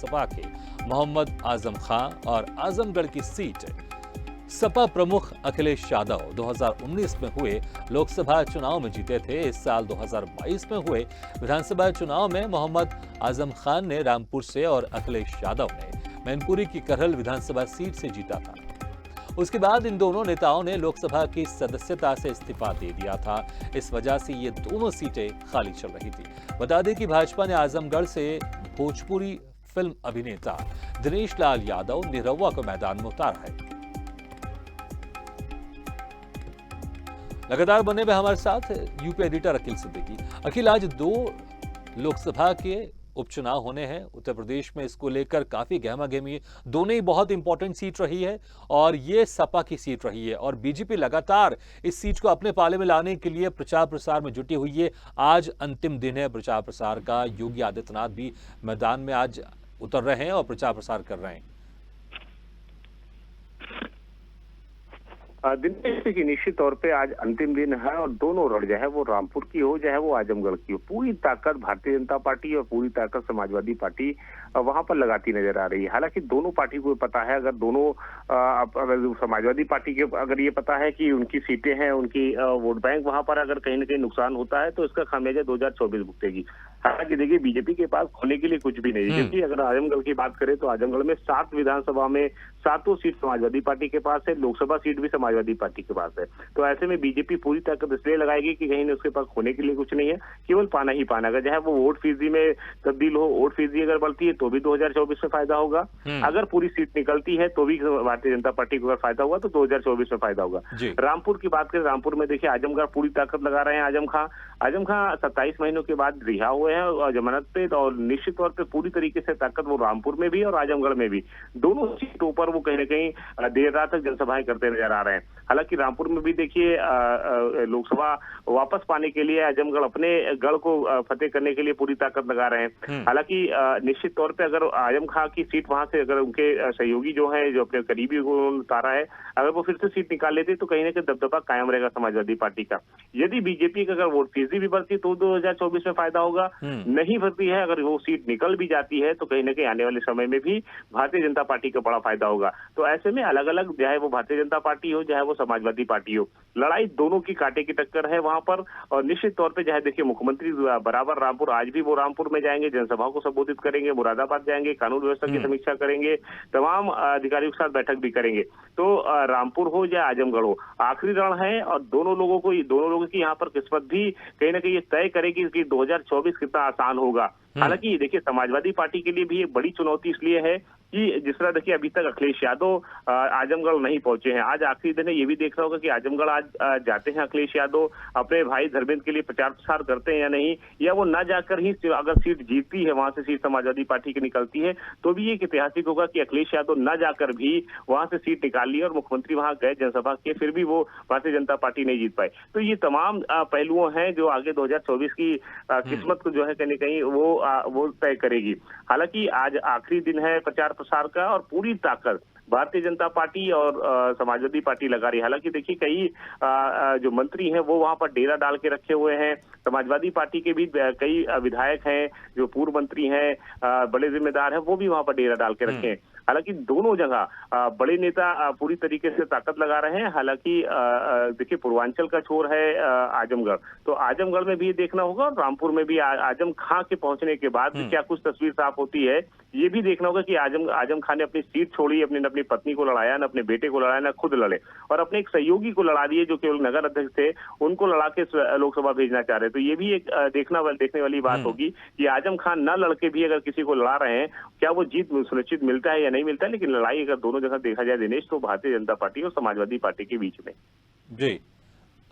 सपा के मोहम्मद आजम खान और आजमगढ़ की सीट सपा प्रमुख अखिलेश यादव 2019 में हुए लोकसभा चुनाव में जीते थे। इस साल 2022 में हुए विधानसभा चुनाव में मोहम्मद आजम खान ने रामपुर से और अखिलेश यादव ने मैनपुरी की करहल विधानसभा सीट से जीता था। उसके बाद इन दोनों नेताओं ने लोकसभा की सदस्यता से इस्तीफा दे दिया था। इस वजह से ये दोनों सीटें खाली चल रही थी। बता दें कि भाजपा ने आजमगढ़ से भोजपुरी फिल्म अभिनेता दिनेश लाल यादव निरहुआ को मैदान में उतारा है। लगातार बने में हमारे साथ यूपी एडिटर अखिल सिद्दीकी। अखिल, आज 2 लोकसभा के उपचुनाव होने हैं उत्तर प्रदेश में। इसको लेकर काफी गहमागहमी है। दोनों ही बहुत इंपॉर्टेंट सीट रही है और ये सपा की सीट रही है और बीजेपी लगातार इस सीट को अपने पाले में लाने के लिए प्रचार प्रसार में जुटी हुई है। आज अंतिम दिन है प्रचार प्रसार का। योगी आदित्यनाथ भी मैदान में आज उतर रहे हैं और प्रचार प्रसार कर रहे हैं। दिन की निश्चित तौर पे आज अंतिम दिन है और दोनों रण चाहे वो रामपुर की हो चाहे वो आजमगढ़ की हो, पूरी ताकत भारतीय जनता पार्टी और पूरी ताकत समाजवादी पार्टी वहां पर लगाती नजर आ रही है। हालांकि दोनों पार्टी को पता है, अगर दोनों अगर समाजवादी पार्टी के अगर ये पता है कि उनकी सीटें हैं, उनकी वोट बैंक वहां पर अगर कहीं ना कहीं नुकसान होता है तो इसका खामियाजा 2024 भुगतेगी। हालांकि देखिए बीजेपी के पास खोने के लिए कुछ भी नहीं है, क्योंकि अगर आजमगढ़ की बात करें तो आजमगढ़ में 7 विधानसभा में 7 सीट समाजवादी पार्टी के पास है, लोकसभा सीट भी समाजवादी पार्टी के पास है। तो ऐसे में बीजेपी पूरी ताकत इसलिए लगाएगी कि कहीं उसके पास खोने के लिए कुछ नहीं है, केवल पाना ही पाना। अगर चाहे वो वोट फीसदी में तब्दील हो, वोट फीसदी अगर बढ़ती है तो भी 2024 में फायदा होगा। अगर पूरी सीट निकलती है तो भी भारतीय जनता पार्टी को अगर फायदा हुआ तो 2024 में फायदा होगा। रामपुर की बात करें, रामपुर में देखिए आजमगढ़ पूरी ताकत लगा रहे हैं। आजम खां 27 महीनों के बाद रिहा हुए हैं और जमानत पे, और निश्चित तौर पे पूरी तरीके से ताकत वो रामपुर में भी और आजमगढ़ में भी, दोनों सीटों पर वो कहीं ना कहीं देर रात तक जनसभाएं करते नजर आ रहे हैं। हालांकि रामपुर में भी देखिए लोकसभा वापस पाने के लिए आजमगढ़ अपने गढ़ को फतेह करने के लिए पूरी ताकत लगा रहे हैं। हालांकि निश्चित तौर पे अगर आजम खां की सीट वहां से अगर उनके सहयोगी जो है, जो अपने करीबी को उतारा है, अगर वो फिर से सीट निकाल लेते तो कहीं ना कहीं दबदबा कायम रहेगा समाजवादी पार्टी का। यदि बीजेपी का अगर वोट फीसदी भी बढ़ती तो 2024 में फायदा होगा। नहीं बढ़ती है, अगर वो सीट निकल भी जाती है तो कहीं ना कहीं आने वाले समय में भी भारतीय जनता पार्टी का बड़ा फायदा होगा। तो ऐसे में अलग अलग, चाहे वो भारतीय जनता पार्टी हो चाहे वो समाजवादी पार्टी हो, लड़ाई दोनों की कांटे की टक्कर है वहां पर। और निश्चित तौर पे चाहे देखिए मुख्यमंत्री बराबर रामपुर, आज भी वो रामपुर में जाएंगे, जनसभा को संबोधित करेंगे, मुरादाबाद जाएंगे, कानून व्यवस्था की समीक्षा करेंगे, तमाम अधिकारियों के साथ बैठक भी करेंगे। तो रामपुर हो या आजमगढ़ हो, आखिरी रण है और दोनों लोगों की यहाँ पर किस्मत भी कहीं ना कहीं ये तय करेगी कि 2024 कितना आसान होगा। हालांकि देखिए समाजवादी पार्टी के लिए भी एक बड़ी चुनौती इसलिए है कि जिस तरह देखिए अभी तक अखिलेश यादव आजमगढ़ नहीं पहुंचे हैं। आज आखिरी दिन है, ये भी देखना होगा कि आजमगढ़ आज जाते हैं अखिलेश यादव, अपने भाई धर्मेंद्र के लिए प्रचार प्रसार करते हैं या नहीं, या वो न जाकर ही अगर सीट जीतती है, वहां से सीट समाजवादी पार्टी की निकलती है, तो भी ये ऐतिहासिक होगा कि अखिलेश यादव न जाकर भी वहां से सीट निकाल ली और मुख्यमंत्री वहां गए जनसभा के, फिर भी वो भारतीय जनता पार्टी नहीं जीत पाई। तो ये तमाम पहलुओं हैं जो आगे 2024 की किस्मत को जो है कहीं कहीं वो तय करेगी। हालांकि आज आखिरी दिन है प्रचार प्रसार का और पूरी ताकत भारतीय जनता पार्टी और समाजवादी पार्टी लगा रही है। हालांकि देखिए कई जो मंत्री हैं वो वहां पर डेरा डाल के रखे हुए हैं। समाजवादी पार्टी के भी कई विधायक हैं जो पूर्व मंत्री हैं, बड़े जिम्मेदार हैं, वो भी वहां पर डेरा डाल के रखे हैं। हालांकि दोनों जगह बड़े नेता पूरी तरीके से ताकत लगा रहे हैं। हालांकि देखिए पूर्वांचल का छोर है आजमगढ़, तो आजमगढ़ में भी देखना होगा और रामपुर में भी आजम खां के पहुंचने के बाद क्या कुछ तस्वीर साफ होती है, ये भी देखना होगा कि आजम खां ने अपनी सीट छोड़ी, अपनी पत्नी को लड़ाया, न अपने बेटे को लड़ाया, न खुद लड़े, और अपने एक सहयोगी को लड़ा दिए जो केवल नगर अध्यक्ष थे, उनको लड़ा के लोकसभा भेजना चाह रहे। तो ये भी एक देखने वाली बात होगी कि आजम खान न लड़के भी अगर किसी को लड़ा रहे हैं, क्या वो जीत सुनिश्चित मिलता है या नहीं मिलता है। लेकिन लड़ाई अगर दोनों जगह देखा जाए दिनेश, तो भारतीय जनता पार्टी और समाजवादी पार्टी के बीच में। जी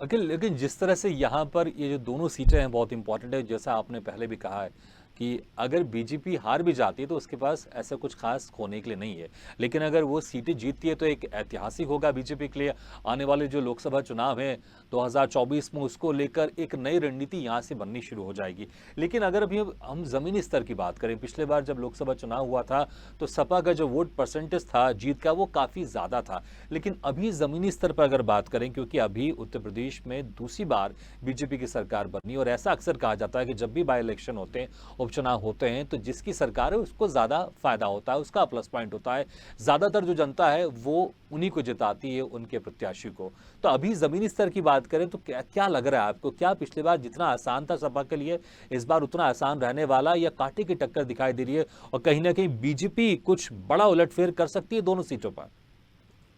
अखिल, लेकिन जिस तरह से यहाँ पर ये जो दोनों सीटें हैं बहुत इंपॉर्टेंट है, जैसा आपने पहले भी कहा है कि अगर बीजेपी हार भी जाती है तो उसके पास ऐसा कुछ खास खोने के लिए नहीं है, लेकिन अगर वो सीटें जीतती है तो एक ऐतिहासिक होगा बीजेपी के लिए। आने वाले जो लोकसभा चुनाव है 2024 में, उसको लेकर एक नई रणनीति यहाँ से बननी शुरू हो जाएगी। लेकिन अगर अभी हम जमीनी स्तर की बात करें, पिछले बार जब लोकसभा चुनाव हुआ था तो सपा का जो वोट परसेंटेज था जीत का वो काफ़ी ज़्यादा था। लेकिन अभी ज़मीनी स्तर पर अगर बात करें, क्योंकि अभी उत्तर प्रदेश में दूसरी बार बीजेपी की सरकार बनी और ऐसा अक्सर कहा जाता है कि जब भी बाई इलेक्शन होते हैं उपचुनाव होते हैं तो जिसकी सरकार है उसको ज़्यादा फायदा होता है, उसका प्लस पॉइंट होता है। ज़्यादातर जो जनता है वो उन्हीं को जिताती है, उनके प्रत्याशी को। तो अभी ज़मीनी स्तर की बात करें तो क्या लग रहा है आपको? क्या पिछली बार जितना आसान था सपा के लिए इस बार उतना आसान रहने वाला, या कांटे की टक्कर दिखाई दे रही है और कहीं ना कहीं बीजेपी कुछ बड़ा उलटफेर कर सकती है दोनों सीटों पर?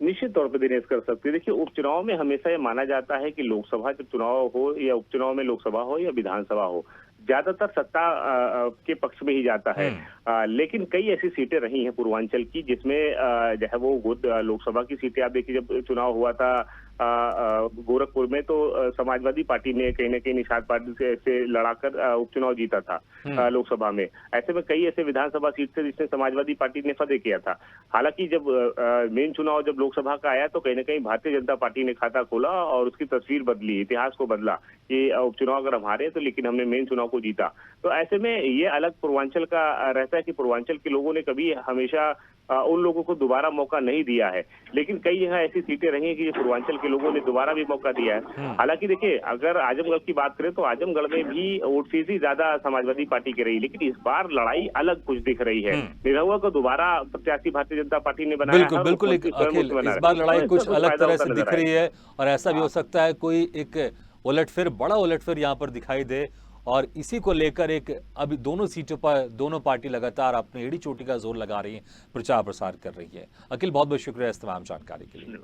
निश्चित तौर पे दिनेश कर सकते हैं। देखिए, उपचुनाव में हमेशा ये माना जाता है कि लोकसभा जब चुनाव हो या उपचुनाव में लोकसभा हो या विधानसभा हो, ज्यादातर सत्ता के पक्ष में ही जाता है। लेकिन कई ऐसी सीटें रही हैं पूर्वांचल की जिसमें जो है वो लोकसभा की सीटें आप देखिए, जब चुनाव हुआ था गोरखपुर में तो समाजवादी पार्टी ने कहीं ना कहीं निषाद पार्टी से लड़ाकर उपचुनाव जीता था लोकसभा में। ऐसे में कई ऐसे विधानसभा सीट थे जिसमें समाजवादी पार्टी ने फतेह किया था। हालांकि जब मेन चुनाव जब लोकसभा का आया तो कहीं ना कहीं भारतीय जनता पार्टी ने खाता खोला और उसकी तस्वीर बदली, इतिहास को बदला कि उपचुनाव अगर हम हारे तो लेकिन हमने मेन चुनाव को जीता। तो ऐसे में ये अलग पूर्वांचल का रहता है कि पूर्वांचल के लोगों ने कभी हमेशा उन लोगों को दोबारा मौका नहीं दिया है, लेकिन कई जगह ऐसी सीटें रही हैं कि पूर्वांचल के लोगों ने दोबारा भी मौका दिया है। हालांकि देखिए, अगर आजमगढ़ की बात करें तो आजमगढ़ में भी वोट फीस ही ज्यादा समाजवादी पार्टी की रही, लेकिन इस बार लड़ाई अलग कुछ दिख रही है। निरहुआ को दोबारा प्रत्याशी भारतीय जनता पार्टी ने बनाया है। बिल्कुल अखिल, इस बार लड़ाई कुछ अलग तरह से दिख रही है और ऐसा भी हो सकता है कोई एक उलटफेर, बड़ा उलटफेर यहाँ पर दिखाई दे और इसी को लेकर एक अभी दोनों सीटों पर दोनों पार्टी लगातार अपनी एड़ी चोटी का जोर लगा रही है, प्रचार प्रसार कर रही है। अखिल, बहुत बहुत शुक्रिया इस तमाम जानकारी के लिए।